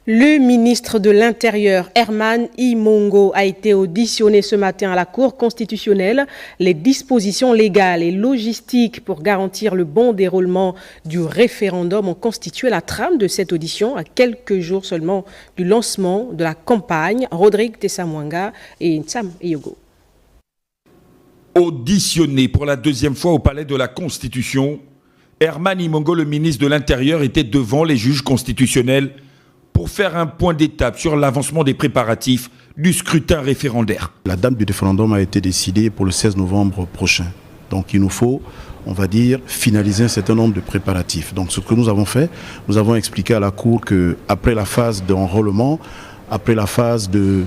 Le ministre de l'Intérieur, Herman Imongo, a été auditionné ce matin à la Cour constitutionnelle. Les dispositions légales et logistiques pour garantir le bon déroulement du référendum ont constitué la trame de cette audition à quelques jours seulement du lancement de la campagne. Rodrigue Tessamwanga et Nsam Eyogo. Auditionné pour la deuxième fois au Palais de la Constitution, Herman Imongo, le ministre de l'Intérieur, était devant les juges constitutionnels pour faire un point d'étape sur l'avancement des préparatifs du scrutin référendaire. La date du référendum a été décidée pour le 16 novembre prochain. Donc il nous faut, on va dire, finaliser un certain nombre de préparatifs. Donc ce que nous avons fait, nous avons expliqué à la Cour qu'après la phase d'enrôlement, après la phase de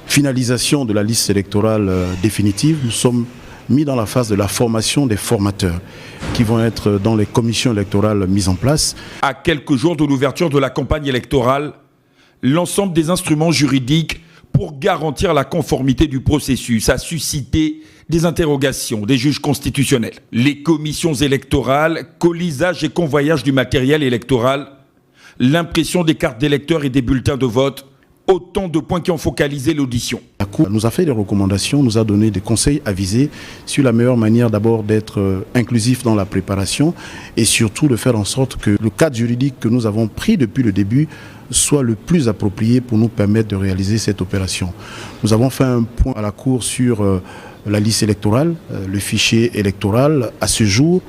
finalisation de la liste électorale définitive, nous sommes mis dans la phase de la formation des formateurs qui vont être dans les commissions électorales mises en place. À quelques jours de l'ouverture de la campagne électorale, l'ensemble des instruments juridiques pour garantir la conformité du processus a suscité des interrogations des juges constitutionnels. Les commissions électorales, colisage et convoyage du matériel électoral, l'impression des cartes d'électeurs et des bulletins de vote, autant de points qui ont focalisé l'audition. La Cour nous a fait des recommandations, nous a donné des conseils avisés sur la meilleure manière d'abord d'être inclusif dans la préparation et surtout de faire en sorte que le cadre juridique que nous avons pris depuis le début soit le plus approprié pour nous permettre de réaliser cette opération. Nous avons fait un point à la Cour sur la liste électorale, le fichier électoral à ce jour,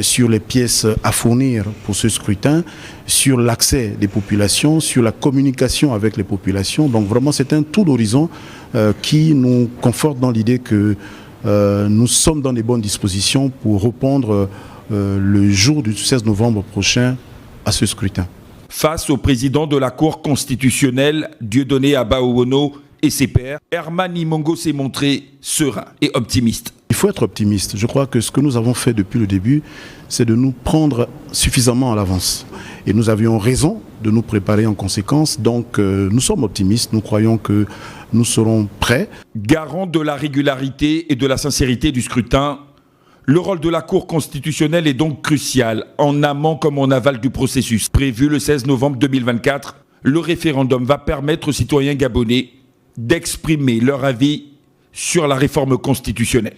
sur les pièces à fournir pour ce scrutin, sur l'accès des populations, sur la communication avec les populations. Donc vraiment c'est un tour d'horizon qui nous conforte dans l'idée que nous sommes dans les bonnes dispositions pour répondre le jour du 16 novembre prochain à ce scrutin. Face au président de la Cour constitutionnelle, Dieudonné Abaowono, et ses pairs, Herman Imongo s'est montré serein et optimiste. Il faut être optimiste. Je crois que ce que nous avons fait depuis le début, c'est de nous prendre suffisamment à l'avance. Et nous avions raison de nous préparer en conséquence. Donc nous sommes optimistes, nous croyons que nous serons prêts. Garant de la régularité et de la sincérité du scrutin, le rôle de la Cour constitutionnelle est donc crucial, en amont comme en aval du processus. Prévu le 16 novembre 2024, le référendum va permettre aux citoyens gabonais d'exprimer leur avis sur la réforme constitutionnelle.